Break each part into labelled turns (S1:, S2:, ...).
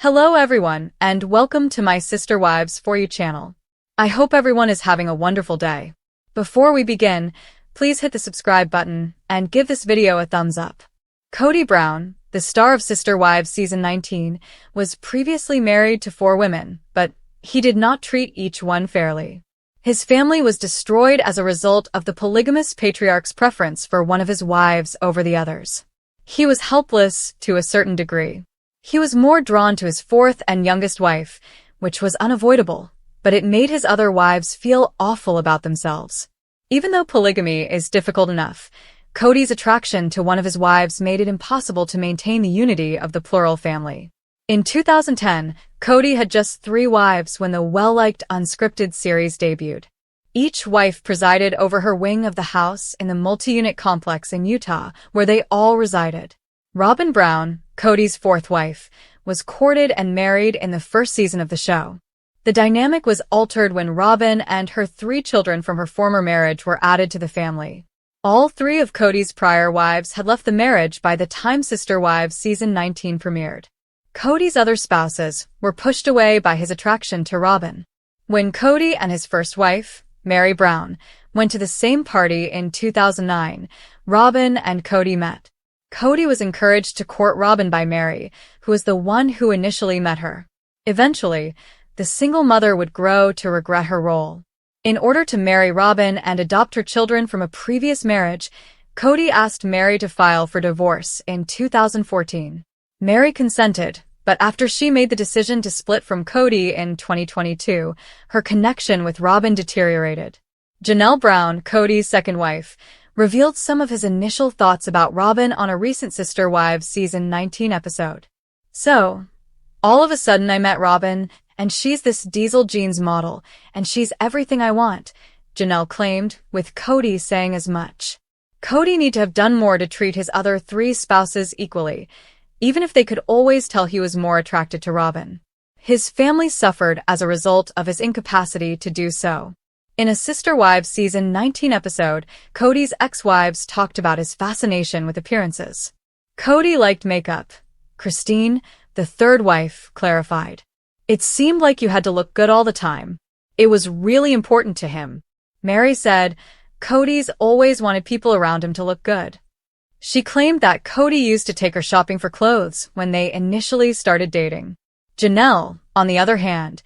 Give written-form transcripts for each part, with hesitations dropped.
S1: Hello everyone, and welcome to my Sister Wives For You channel. I hope everyone is having a wonderful day. Before we begin, please hit the subscribe button and give this video a thumbs up. KODY Brown, the star of Sister Wives Season 19, was previously married to 4 women, but he did not treat each one fairly. His family was destroyed as a result of the polygamous patriarch's preference for one of his wives over the others. He was helpless to a certain degree. He was more drawn to his 4th and youngest wife, which was unavoidable, but it made his other wives feel awful about themselves. Even though polygamy is difficult enough, KODY's attraction to one of his wives made it impossible to maintain the unity of the plural family. In 2010, KODY had just 3 wives when the well-liked unscripted series debuted. Each wife presided over her wing of the house in the multi-unit complex in Utah, where they all resided. Robyn Brown, KODY's 4th wife, was courted and married in the first season of the show. The dynamic was altered when Robyn and her 3 children from her former marriage were added to the family. All 3 of KODY's prior wives had left the marriage by the time Sister Wives Season 19 premiered. KODY's other spouses were pushed away by his attraction to Robyn. When KODY and his first wife, Mary Brown, went to the same party in 2009, Robyn and KODY met. KODY was encouraged to court Robyn by Mary, who was the one who initially met her. Eventually, the single mother would grow to regret her role. In order to marry Robyn and adopt her children from a previous marriage, KODY asked Mary to file for divorce in 2014. Mary consented, but after she made the decision to split from KODY in 2022, her connection with Robyn deteriorated. Janelle Brown, KODY's second wife, revealed some of his initial thoughts about Robyn on a recent Sister Wives Season 19 episode. "So, all of a sudden I met Robyn, and she's this diesel jeans model, and she's everything I want," Janelle claimed, with KODY saying as much. KODY need to have done more to treat his other 3 spouses equally, even if they could always tell he was more attracted to Robyn. His family suffered as a result of his incapacity to do so. In a Sister Wives Season 19 episode, KODY's ex-wives talked about his fascination with appearances. KODY liked makeup. Christine, the 3rd wife, clarified. "It seemed like you had to look good all the time. It was really important to him." Mary said, "KODY's always wanted people around him to look good." She claimed that KODY used to take her shopping for clothes when they initially started dating. Janelle, on the other hand,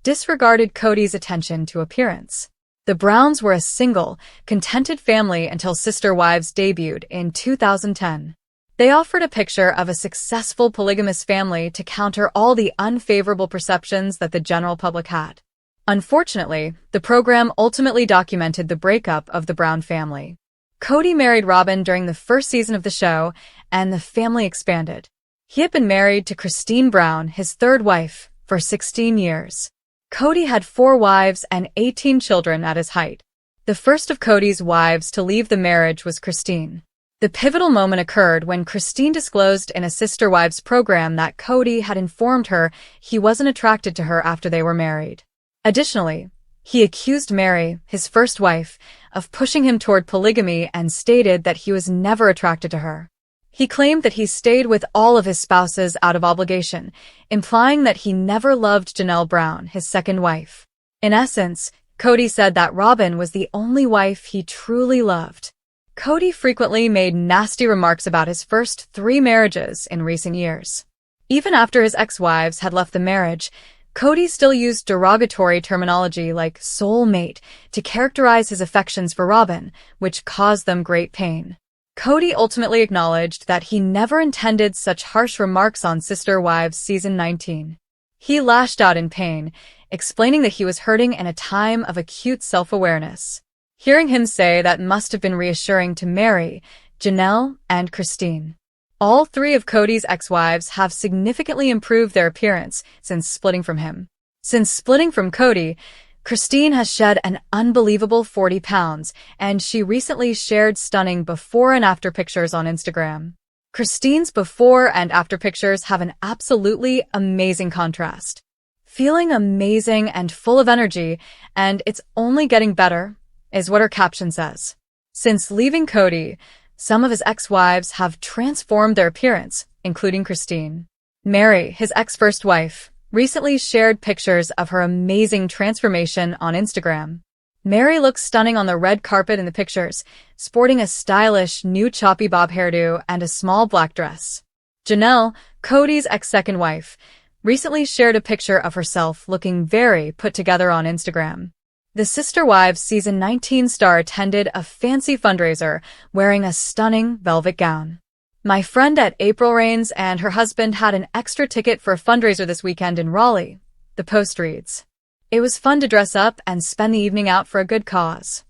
S1: disregarded KODY's attention to appearance. The Browns were a single, contented family until Sister Wives debuted in 2010. They offered a picture of a successful polygamous family to counter all the unfavorable perceptions that the general public had. Unfortunately, the program ultimately documented the breakup of the Brown family. KODY married Robyn during the first season of the show, and the family expanded. He had been married to Christine Brown, his 3rd wife, for 16 years. KODY had 4 wives and 18 children at his height. The first of KODY's wives to leave the marriage was Christine. The pivotal moment occurred when Christine disclosed in a Sister Wives program that KODY had informed her he wasn't attracted to her after they were married. Additionally, he accused Mary, his first wife, of pushing him toward polygamy and stated that he was never attracted to her. He claimed that he stayed with all of his spouses out of obligation, implying that he never loved Janelle Brown, his second wife. In essence, KODY said that Robyn was the only wife he truly loved. KODY frequently made nasty remarks about his first 3 marriages in recent years. Even after his ex-wives had left the marriage, KODY still used derogatory terminology like soulmate to characterize his affections for Robyn, which caused them great pain. KODY ultimately acknowledged that he never intended such harsh remarks on Sister Wives Season 19. He lashed out in pain, explaining that he was hurting in a time of acute self-awareness. Hearing him say that must have been reassuring to Mary, Janelle, and Christine. All 3 of KODY's ex-wives have significantly improved their appearance since splitting from him. Since splitting from KODY, Christine has shed an unbelievable 40 pounds, and she recently shared stunning before and after pictures on Instagram. Christine's before and after pictures have an absolutely amazing contrast. "Feeling amazing and full of energy, and it's only getting better," is what her caption says. Since leaving KODY, some of his ex-wives have transformed their appearance, including Christine. Mary, his ex-first wife, recently shared pictures of her amazing transformation on Instagram. Mary looks stunning on the red carpet in the pictures, sporting a stylish, new choppy bob hairdo and a small black dress. Janelle, KODY's ex-second wife, recently shared a picture of herself looking very put together on Instagram. The Sister Wives Season 19 star attended a fancy fundraiser wearing a stunning velvet gown. My friend at April Rains and her husband had an extra ticket for a fundraiser this weekend in Raleigh, the post reads. It was fun to dress up and spend the evening out for a good cause.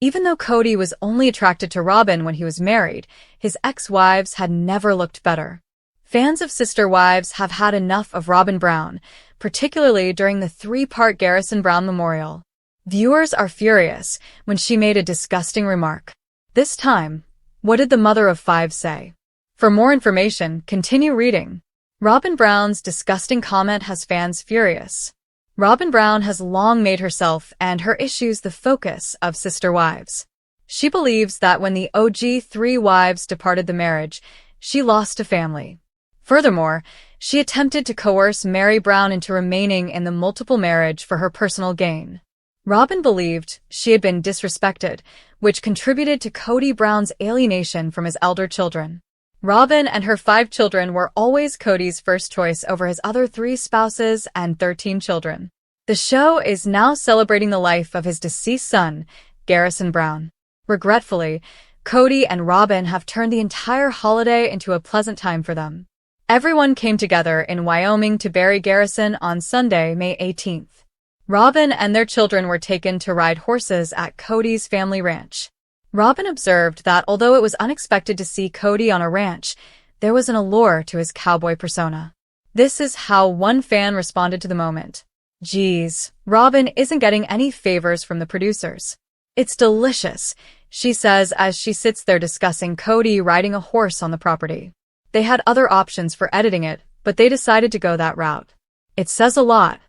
S1: Even though KODY was only attracted to Robyn when he was married, his ex-wives had never looked better. Fans of Sister Wives have had enough of Robyn Brown, particularly during the 3-part Garrison Brown memorial. Viewers are furious when she made a disgusting remark. This time, what did the mother of 5 say? For more information, continue reading. Robyn Brown's disgusting comment has fans furious. Robyn Brown has long made herself and her issues the focus of Sister Wives. She believes that when the OG 3 wives departed the marriage, she lost a family. Furthermore, she attempted to coerce Mary Brown into remaining in the multiple marriage for her personal gain. Robyn believed she had been disrespected, which contributed to KODY Brown's alienation from his elder children. Robyn and her 5 children were always KODY's first choice over his other 3 spouses and 13 children. The show is now celebrating the life of his deceased son, Garrison Brown. Regretfully, KODY and Robyn have turned the entire holiday into a pleasant time for them. Everyone came together in Wyoming to bury Garrison on Sunday, May 18th. Robyn and their children were taken to ride horses at KODY's family ranch. Robyn observed that although it was unexpected to see KODY on a ranch, there was an allure to his cowboy persona. This is how one fan responded to the moment. Geez, Robyn isn't getting any favors from the producers. It's delicious, she says as she sits there discussing KODY riding a horse on the property. They had other options for editing it, but they decided to go that route. It says a lot.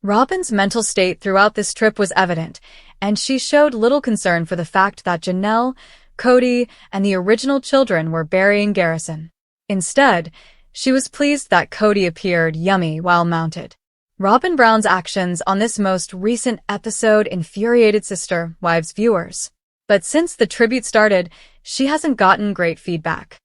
S1: Robyn's mental state throughout this trip was evident, and she showed little concern for the fact that Janelle, KODY, and the original children were burying Garrison. Instead, she was pleased that KODY appeared yummy while mounted. Robyn Brown's actions on this most recent episode infuriated Sister Wives viewers. But since the tribute started, she hasn't gotten great feedback.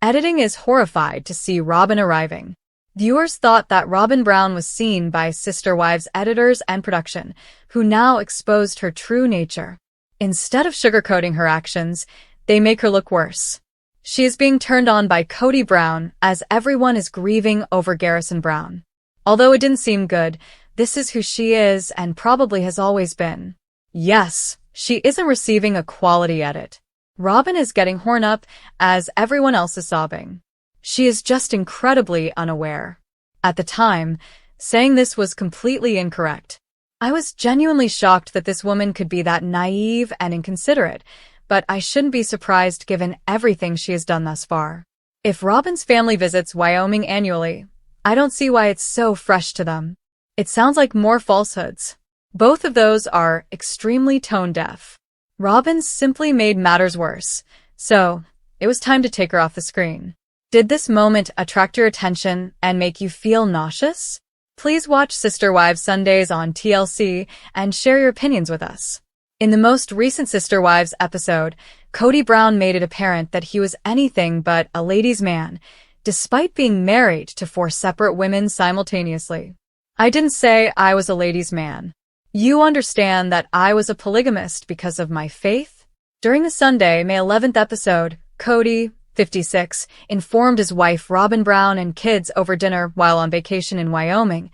S1: Editing is horrified to see Robyn arriving. Viewers thought that Robyn Brown was seen by Sister Wives editors and production, who now exposed her true nature. Instead of sugarcoating her actions, they make her look worse. She is being turned on by KODY Brown as everyone is grieving over Garrison Brown. Although it didn't seem good, this is who she is and probably has always been. Yes, she isn't receiving a quality edit. Robyn is getting horned up as everyone else is sobbing. She is just incredibly unaware. At the time, saying this was completely incorrect. I was genuinely shocked that this woman could be that naive and inconsiderate, but I shouldn't be surprised given everything she has done thus far. If Robyn's family visits Wyoming annually, I don't see why it's so fresh to them. It sounds like more falsehoods. Both of those are extremely tone-deaf. Robyn simply made matters worse, so it was time to take her off the screen. Did this moment attract your attention and make you feel nauseous? Please watch Sister Wives Sundays on TLC and share your opinions with us. In the most recent Sister Wives episode, KODY Brown made it apparent that he was anything but a ladies' man, despite being married to 4 separate women simultaneously. I didn't say I was a ladies' man. You understand that I was a polygamist because of my faith? During the Sunday, May 11th episode, KODY, 56, informed his wife Robyn Brown and kids over dinner while on vacation in Wyoming,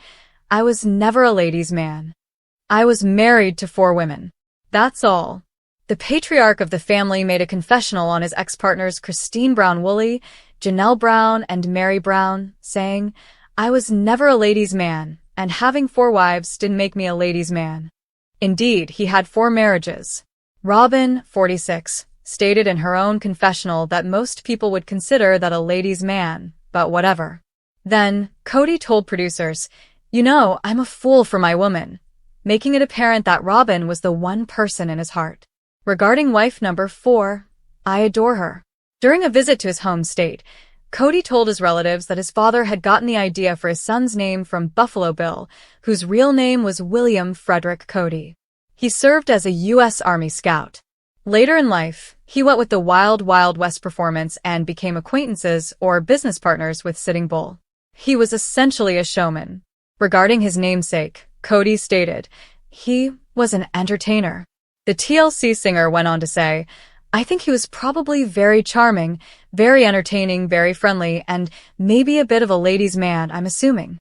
S1: I was never a ladies' man. I was married to 4 women. That's all. The patriarch of the family made a confessional on his ex-partners Christine Brown-Woolley, Janelle Brown, and Mary Brown, saying, I was never a ladies' man, and having 4 wives didn't make me a ladies' man. Indeed, he had 4 marriages. Robyn, 46, stated in her own confessional that most people would consider that a ladies' man, but whatever. Then, KODY told producers, you know, I'm a fool for my woman, making it apparent that Robyn was the one person in his heart. Regarding wife number 4, I adore her. During a visit to his home state, KODY told his relatives that his father had gotten the idea for his son's name from Buffalo Bill, whose real name was William Frederick KODY. He served as a U.S. Army Scout. Later in life, he went with the Wild Wild West performance and became acquaintances or business partners with Sitting Bull. He was essentially a showman. Regarding his namesake, KODY stated, "He was an entertainer." The TLC singer went on to say, "I think he was probably very charming, very entertaining, very friendly, and maybe a bit of a ladies' man, I'm assuming."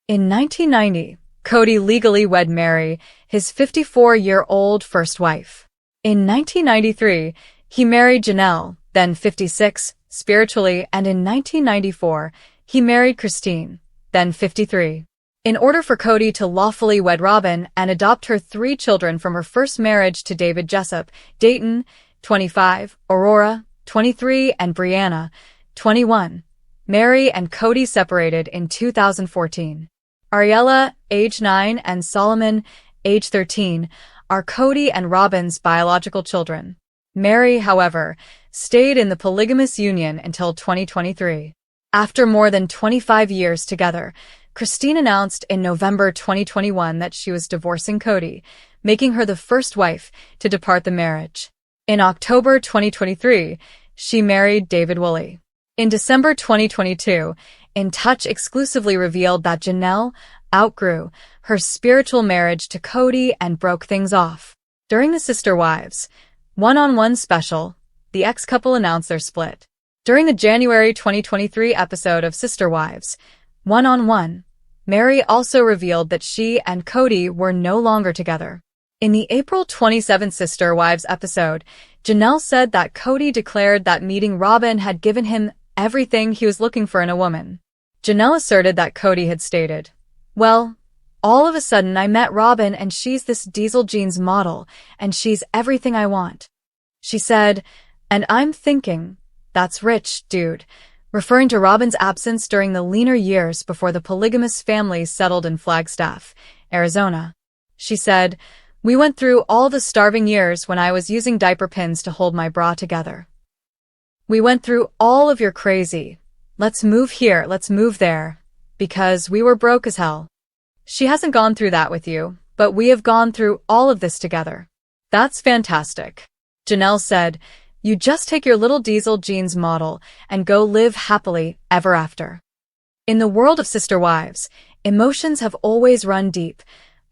S1: In 1990, KODY legally wed Mary, his 54-year-old first wife. In 1993, he married Janelle, then 56, spiritually, and in 1994, he married Christine, then 53. In order for KODY to lawfully wed Robyn and adopt her 3 children from her first marriage to David Jessup, Dayton, 25, Aurora, 23, and Brianna, 21, Mary and KODY separated in 2014. Ariella, age 9, and Solomon, age 13, are KODY and Robyn's biological children. Mary, however, stayed in the polygamous union until 2023. After more than 25 years together, Christine announced in November 2021 that she was divorcing KODY, making her the first wife to depart the marriage. In October 2023, she married David Woolley. In December 2022, In Touch exclusively revealed that Janelle outgrew her spiritual marriage to KODY and broke things off. During the Sister Wives one-on-one special, the ex-couple announced their split. During the January 2023 episode of Sister Wives one-on-one, Mary also revealed that she and KODY were no longer together. In the April 27 Sister Wives episode, Janelle said that KODY declared that meeting Robyn had given him everything he was looking for in a woman. Janelle asserted that KODY had stated, "Well, all of a sudden I met Robyn and she's this diesel jeans model, and she's everything I want." She said, "And I'm thinking, that's rich, dude," referring to Robyn's absence during the leaner years before the polygamous family settled in Flagstaff, Arizona. She said, "We went through all the starving years when I was using diaper pins to hold my bra together. We went through all of your crazy, let's move here, let's move there, because we were broke as hell. She hasn't gone through that with you, but we have gone through all of this together." "That's fantastic." Janelle said, "You just take your little diesel jeans model and go live happily ever after." In the world of Sister Wives, emotions have always run deep,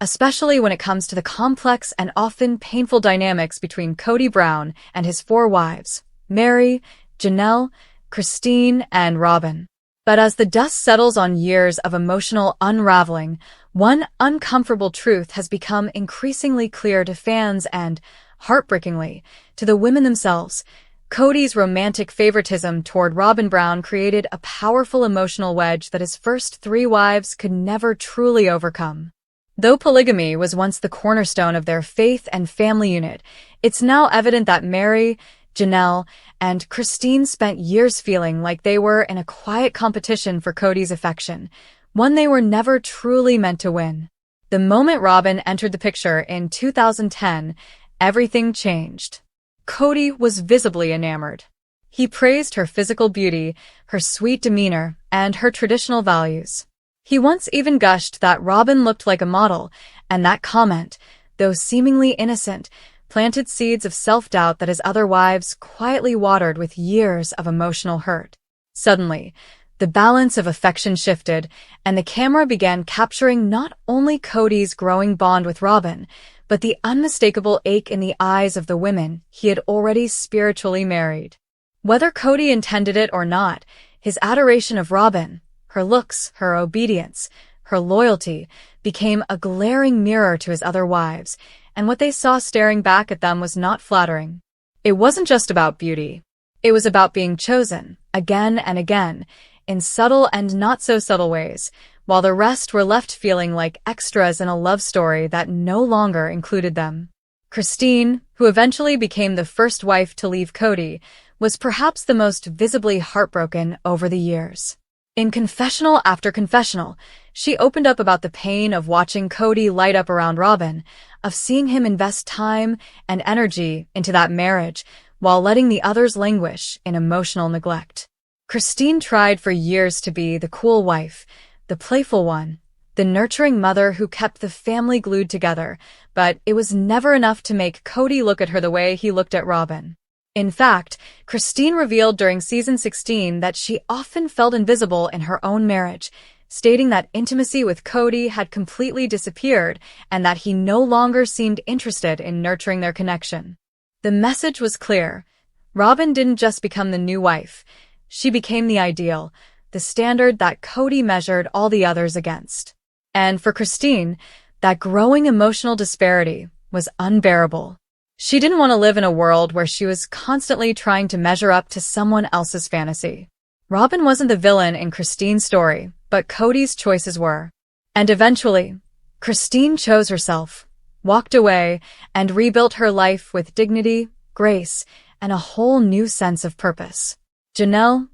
S1: especially when it comes to the complex and often painful dynamics between KODY Brown and his 4 wives, Mary, Janelle, Christine, and Robyn. But as the dust settles on years of emotional unraveling, one uncomfortable truth has become increasingly clear to fans and, heartbreakingly, to the women themselves. KODY's romantic favoritism toward Robyn Brown created a powerful emotional wedge that his first 3 wives could never truly overcome. Though polygamy was once the cornerstone of their faith and family unit, it's now evident that Mary, Janelle, and Christine spent years feeling like they were in a quiet competition for KODY's affection, one they were never truly meant to win. The moment Robyn entered the picture in 2010, everything changed. KODY was visibly enamored. He praised her physical beauty, her sweet demeanor, and her traditional values. He once even gushed that Robyn looked like a model, and that comment, though seemingly innocent, planted seeds of self-doubt that his other wives quietly watered with years of emotional hurt. Suddenly, the balance of affection shifted, and the camera began capturing not only KODY's growing bond with Robyn, but the unmistakable ache in the eyes of the women he had already spiritually married. Whether KODY intended it or not, his adoration of Robyn, her looks, her obedience, her loyalty, became a glaring mirror to his other wives, and what they saw staring back at them was not flattering. It wasn't just about beauty. It was about being chosen, again and again, in subtle and not-so-subtle ways, while the rest were left feeling like extras in a love story that no longer included them. Christine, who eventually became the first wife to leave KODY, was perhaps the most visibly heartbroken over the years. In confessional after confessional, she opened up about the pain of watching KODY light up around Robyn, of seeing him invest time and energy into that marriage while letting the others languish in emotional neglect. Christine tried for years to be the cool wife, the playful one, the nurturing mother who kept the family glued together, but it was never enough to make KODY look at her the way he looked at Robyn. In fact, Christine revealed during season 16 that she often felt invisible in her own marriage, stating that intimacy with KODY had completely disappeared and that he no longer seemed interested in nurturing their connection. The message was clear. Robyn didn't just become the new wife. She became the ideal, the standard that KODY measured all the others against. And for Christine, that growing emotional disparity was unbearable. She didn't want to live in a world where she was constantly trying to measure up to someone else's fantasy. Robyn wasn't the villain in Christine's story, but KODY's choices were. And eventually, Christine chose herself, walked away, and rebuilt her life with dignity, grace, and a whole new sense of purpose. Janelle,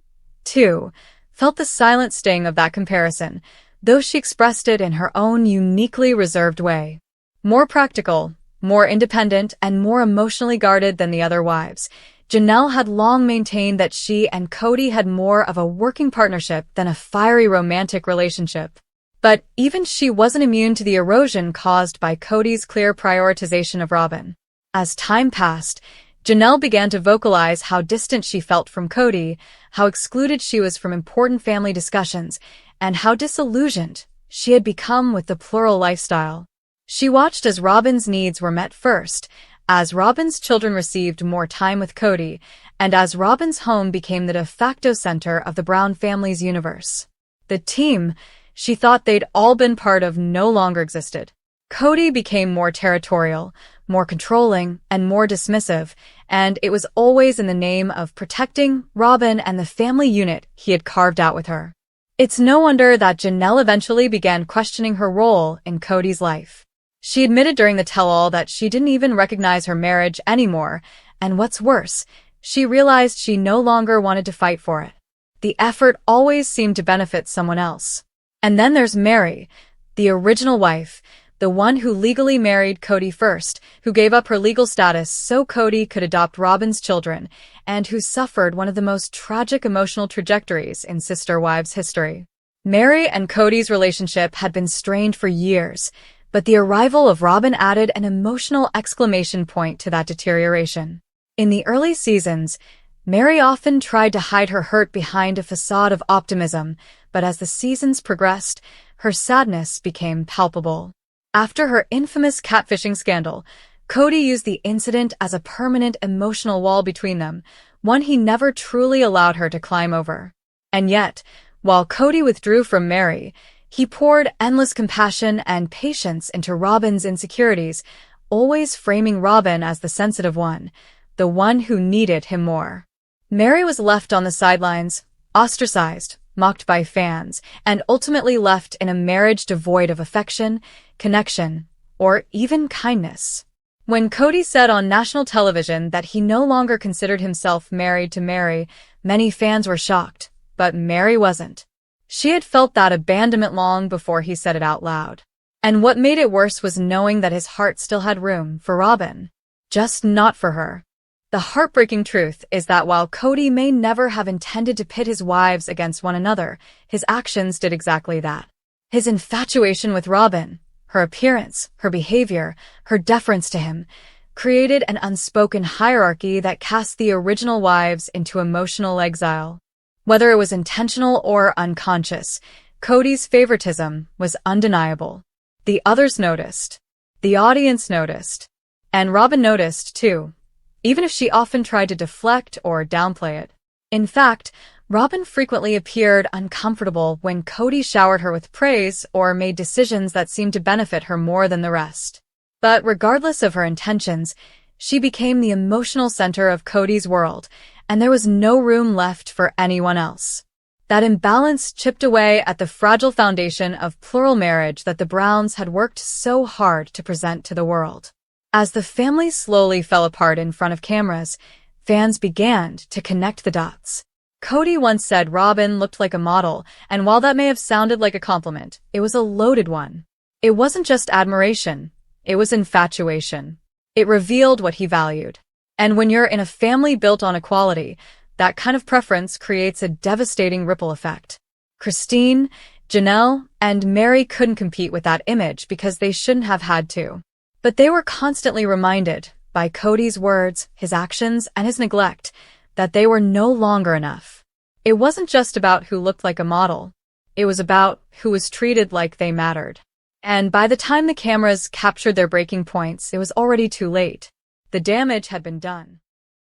S1: too, felt the silent sting of that comparison, though she expressed it in her own uniquely reserved way. More practical, more independent, and more emotionally guarded than the other wives, Janelle had long maintained that she and KODY had more of a working partnership than a fiery romantic relationship. But even she wasn't immune to the erosion caused by KODY's clear prioritization of Robyn. As time passed, Janelle began to vocalize how distant she felt from KODY, how excluded she was from important family discussions, and how disillusioned she had become with the plural lifestyle. She watched as Robyn's needs were met first, as Robyn's children received more time with KODY, and as Robyn's home became the de facto center of the Brown family's universe. The team she thought they'd all been part of no longer existed. KODY became more territorial, more controlling, and more dismissive, and it was always in the name of protecting Robyn and the family unit he had carved out with her. It's no wonder that Janelle eventually began questioning her role in KODY's life. She admitted during the tell-all that she didn't even recognize her marriage anymore, and what's worse, she realized she no longer wanted to fight for it. The effort always seemed to benefit someone else. And then there's Mary, the original wife, the one who legally married KODY first, who gave up her legal status so KODY could adopt Robyn's children, and who suffered one of the most tragic emotional trajectories in sister wives history. Mary and KODY's relationship had been strained for years, but the arrival of Robyn added an emotional exclamation point to that deterioration. In the early seasons, Mary often tried to hide her hurt behind a facade of optimism, but as the seasons progressed, her sadness became palpable. After her infamous catfishing scandal, KODY used the incident as a permanent emotional wall between them, one he never truly allowed her to climb over. And yet, while KODY withdrew from Mary, he poured endless compassion and patience into Robyn's insecurities, always framing Robyn as the sensitive one, the one who needed him more. Mary was left on the sidelines, ostracized, mocked by fans, and ultimately left in a marriage devoid of affection, connection, or even kindness. When KODY said on national television that he no longer considered himself married to Mary, many fans were shocked, but Mary wasn't. She had felt that abandonment long before he said it out loud. And what made it worse was knowing that his heart still had room for Robyn, just not for her. The heartbreaking truth is that while KODY may never have intended to pit his wives against one another, his actions did exactly that. His infatuation with Robyn, her appearance, her behavior, her deference to him, created an unspoken hierarchy that cast the original wives into emotional exile. Whether it was intentional or unconscious, KODY's favoritism was undeniable. The others noticed. The audience noticed. And Robyn noticed, too, even if she often tried to deflect or downplay it. In fact, Robyn frequently appeared uncomfortable when KODY showered her with praise or made decisions that seemed to benefit her more than the rest. But regardless of her intentions, she became the emotional center of KODY's world, and there was no room left for anyone else. That imbalance chipped away at the fragile foundation of plural marriage that the Browns had worked so hard to present to the world. As the family slowly fell apart in front of cameras, fans began to connect the dots. KODY once said Robyn looked like a model, and while that may have sounded like a compliment, it was a loaded one. It wasn't just admiration, it was infatuation. It revealed what he valued. And when you're in a family built on equality, That kind of preference creates a devastating ripple effect. Christine, Janelle, and Mary couldn't compete with that image because they shouldn't have had to. But they were constantly reminded, by KODY's words, his actions, and his neglect, that they were no longer enough. It wasn't just about who looked like a model. It was about who was treated like they mattered. And by the time the cameras captured their breaking points, it was already too late. The damage had been done.